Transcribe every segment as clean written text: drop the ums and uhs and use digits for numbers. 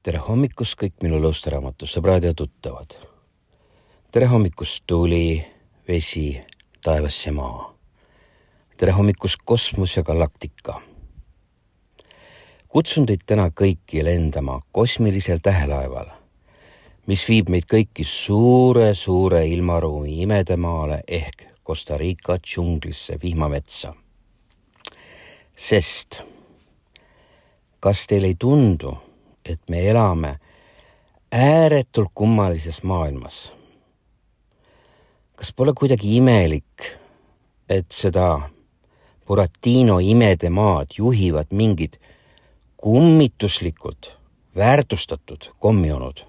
Tere hommikust kõik minu Lõusteraamatus sõbrad ja tuttavad. Tere hommikust tuuli, vesi, taevas ja maa. Tere hommikust kosmos ja galaktika. Kutsun teid täna kõiki lendama kosmilisel tähelaeval, mis viib meid kõiki suure ilmaruumi imedemaale ehk Costa Rica džunglisse vihmametsa. Sest kas teil ei tundu, et me elame ääretult kummalises maailmas? Kas pole kuidagi imelik, et seda Buratino imedemaad juhivad mingid kummituslikult väärtustatud kommionud,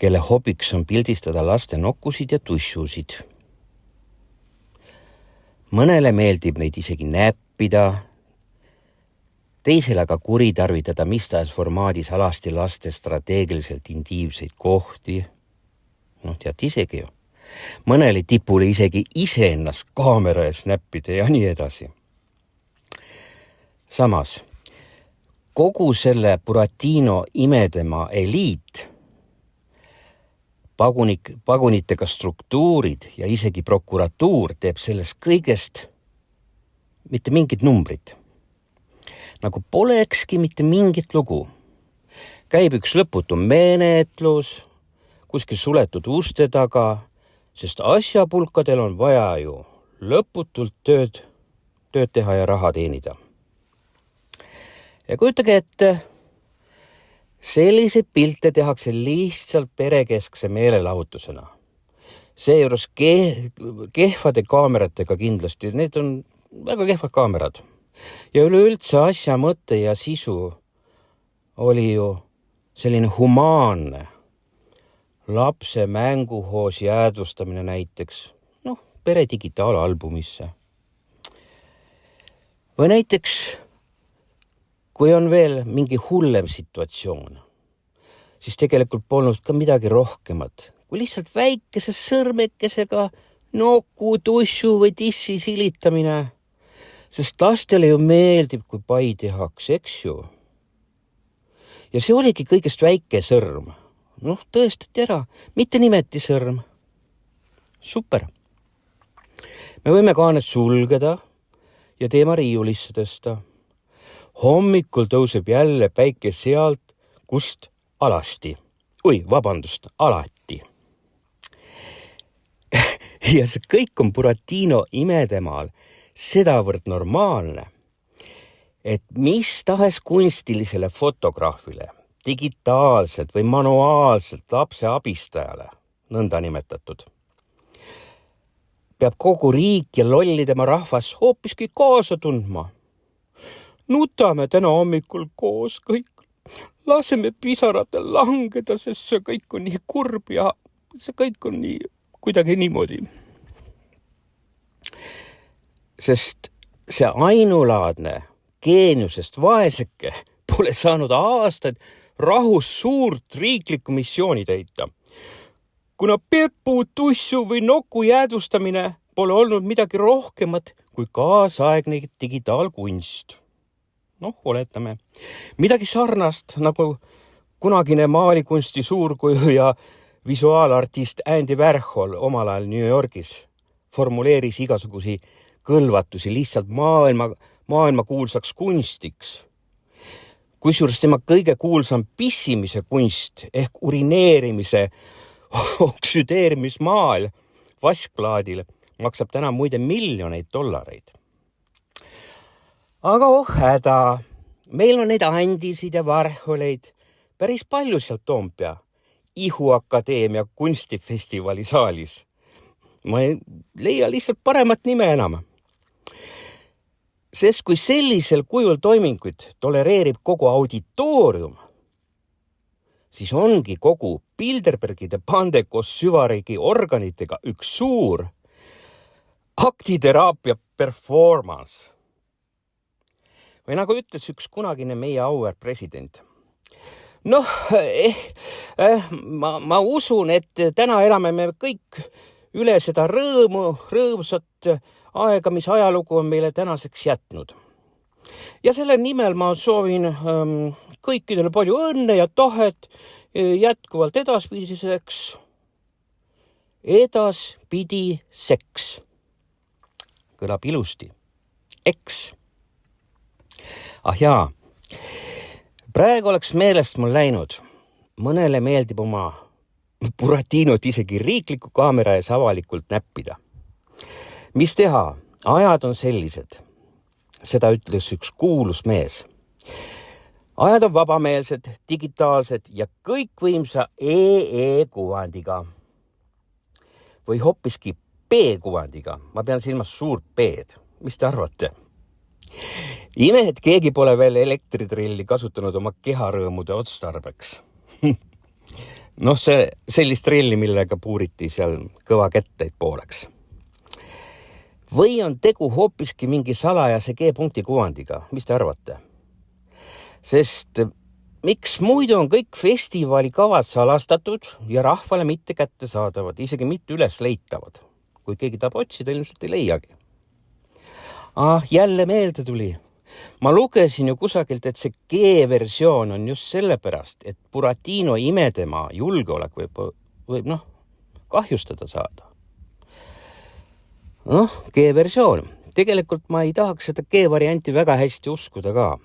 kelle hobiks on pildistada laste nokkusid ja tussusid? Mõnele meeldib neid isegi näppida, teisele aga kuritarvitada mistahes formaadis alasti laste strateegiliselt intiimseid kohti. Tead isegi ju. Mõnele tipule isegi iseennast kaamera ees näppida ja nii edasi. Samas, kogu selle Buratino imedemaa eliit, pagunitega struktuurid ja isegi prokuratuur teeb sellest kõigest mitte mingit numbrit. Nagu polekski mitte mingit lugu. Käib üks lõputu menetlus, kuskil suletud uste taga, sest asjapulkadel on vaja ju lõputult tööd teha ja raha teenida. Ja kujutage ette, selliseid pilte tehakse lihtsalt perekeskse meelelahutusena. Seejuures kehvade kaameratega kindlasti, need on väga kehvad kaamerad. Ja üleüldse asja mõte ja sisu oli ju selline humaanne. Lapse mänguhoos jäädvustamine näiteks, pere digitaalalbumisse. Või näiteks, kui on veel mingi hullem situatsioon, siis tegelikult polnud ka midagi rohkemat, kui lihtsalt väikese sõrmekesega noku, tussu või tissi silitamine. Sest lastele ju meeldib, kui pai tehakse, eks ju. Ja see oligi kõigest väike sõrm. Tõestati ära, mitte nimeti sõrm. Super. Me võime kaaned sulgeda ja teema riiulisse tõsta. Hommikul tõuseb jälle päike sealt, kust alati. Ja see kõik on Buratino imedemaal sedavõrd normaalne, et mis tahes kunstilisele fotograafile, digitaalselt või manuaalselt lapse abistajale, nõnda nimetatud, peab kogu riik ja lollidema rahvas hoopiski kaasa tundma. Nutame täna hommikul koos kõik, laseme pisaratel langeda, sest see kõik on nii kurb ja see kõik on nii kuidagi niimoodi. Sest see ainulaadne geeniusest vaeseke pole saanud aastaid rahus suurt riiklikku missiooni täita. Kuna pepu, tussu või noku jäädvustamine pole olnud midagi rohkemat kui kaasaegne digitaalkunst. Oletame. Midagi sarnast nagu kunagine maalikunsti suurkuju ja visuaalartist Andy Warhol omal ajal New Yorgis formuleeris igasugusi kõlvatusi lihtsalt maailma kuulsaks kunstiks. Kusjuures tema kõige kuulsam pissimise kunst ehk urineerimise oksüdeerimismaal vaskplaadil maksab täna muide miljoneid $. Aga häda, meil on neid Andisid ja Warholeid päris palju sealt Toompea Ihuakadeemia kunstifestivali saalis. Ma ei leia lihtsalt paremat nime enam. Sest kui sellisel kujul toiminguid tolereerib kogu auditoorium, siis ongi kogu Bilderbergide bande koos süvariigi organitega üks suur aktiteraapia performance. Või nagu ütles üks kunagine meie auväär president. Ma usun, et täna elame me kõik üle seda rõõmsat aega, mis ajalugu on meile tänaseks jätnud. Ja selle nimel ma soovin kõikidele palju õnne ja tahet jätkuvalt edaspidiseks. Edaspidiseks. Kõlab ilusti. Eks. Ah jaa, praegu oleks meelest mul läinud. Mõnele meeldib oma Buratinot isegi riikliku kaamera ees avalikult näppida. Mis teha? Ajad on sellised. Seda ütles üks kuulus mees. Ajad on vabameelsed, digitaalsed ja kõikvõimsa EE-kuvandiga. Või hoppiski P-kuvandiga. Ma pean silmas suurt P-d. Mis te arvate? Ime, et keegi pole veel elektritrilli kasutanud oma keharõõmude otstarbeks. Noh, sellist trilli, millega puuriti seal kõva kätteid pooleks. Või on tegu hoopiski mingi salajase G-punkti kuvandiga. Mis te arvate? Sest miks muidu on kõik festivali kavad salastatud ja rahvale mitte kättesaadavad, isegi mitte üles leitavad. Kui keegi tahab otsida, ilmselt ei leiagi. Jälle meelde tuli. Ma lugesin ju kusagilt, et see G-versioon on just sellepärast, et Buratino imedema julgeolek võib kahjustada saada. G-versioon. Tegelikult ma ei tahaks seda G-varianti väga hästi uskuda ka.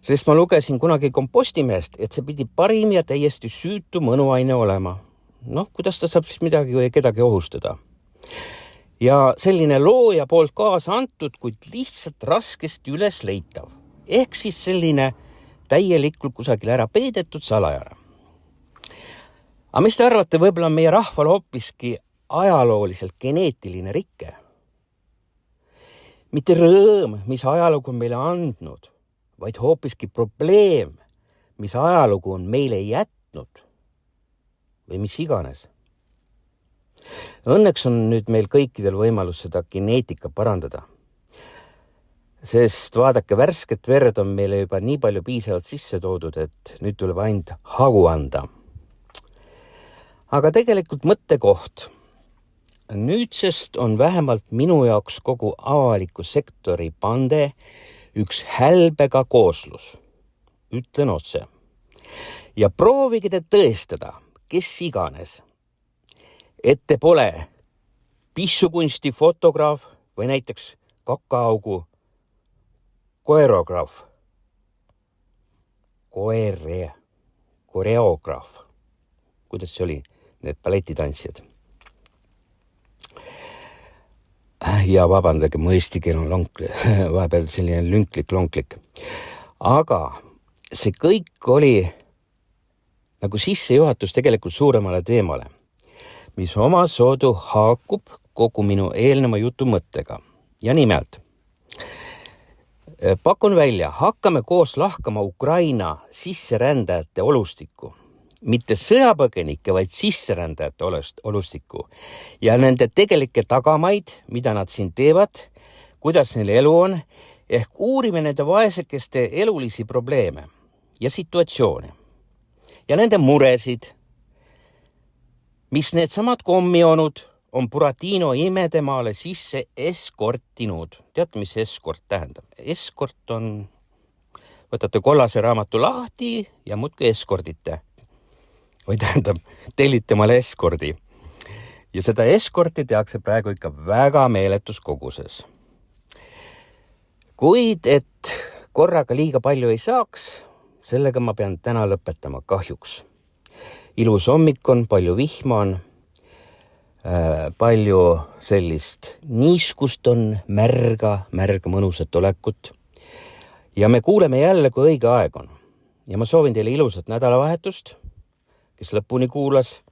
Sest ma lugesin kunagi Kompostimehest, et see pidi parim ja täiesti süütu mõnuaine olema. Kuidas ta saab siis midagi või kedagi ohustada? Ja selline looja poolt kaasa antud, kuid lihtsalt raskesti üles leitav. Ehk siis selline täielikult kusagil ära peidetud salajara. Aga mis te arvate, võib-olla on meie rahval hoopiski ajalooliselt geneetiline rikke? Mitte rõõm, mis ajalugu on meile andnud, vaid hoopiski probleem, mis ajalugu on meile jätnud või mis iganes. Õnneks on nüüd meil kõikidel võimalus seda geneetika parandada. Sest vaadake, värsket verd on meile juba nii palju piisavalt sisse toodud, et nüüd tuleb ainult hagu anda. Aga tegelikult mõttekoht. Nüüdsest on vähemalt minu jaoks kogu avaliku sektori pande üks hälbega kooslus. Ütlen otse. Ja proovige te tõestada, kes iganes, et te pole pissukunsti fotograaf või näiteks kakaaugu koreograaf. Kuidas see oli? Need balletitantsijad. Ja vabandage, mu eesti keel on vahepeal selline lünklik. Aga see kõik oli nagu sissejuhatus tegelikult suuremale teemale, mis oma soodu haakub kogu minu eelneva jutu mõttega. Ja nimelt, pakun välja, hakkame koos lahkama Ukraina sisserändajate olustikku. Mitte sõjapõgenike, vaid sisserändajate olustikku. Ja nende tegelikke tagamaid, mida nad siin teevad, kuidas neil elu on, ehk uurime nende vaesekeste elulisi probleeme ja situatsioone. Ja nende muresid, mis need samad kommionud on Buratino imedemaale sisse eskortinud. Teate, mis eskort tähendab? Eskort on, võtate kollase raamatu lahti ja muudkui eskordite. Või tähendab, tellite male eskordi. Ja seda eskorti tehakse praegu ikka väga meeletus koguses. Kuid, et korraga liiga palju ei saaks, sellega ma pean täna lõpetama kahjuks. Ilus hommik on, palju vihma on, palju sellist niiskust on, märga mõnusat olekut. Ja me kuuleme jälle, kui õige aeg on. Ja ma soovin teile ilusat nädalavahetust, kes lõpuni kuulas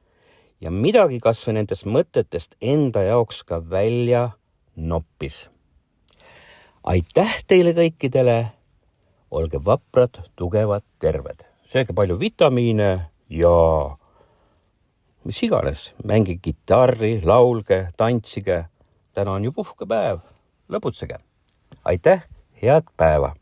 ja midagi kas või nendest mõtetest enda jaoks ka välja noppis. Aitäh teile kõikidele, olge vaprad, tugevad, terved. Sööge palju vitamiine ja mis iganes, mängi kitarri, laulge, tantsige. Täna on ju puhkepäev, lõputsege. Aitäh, head päeva!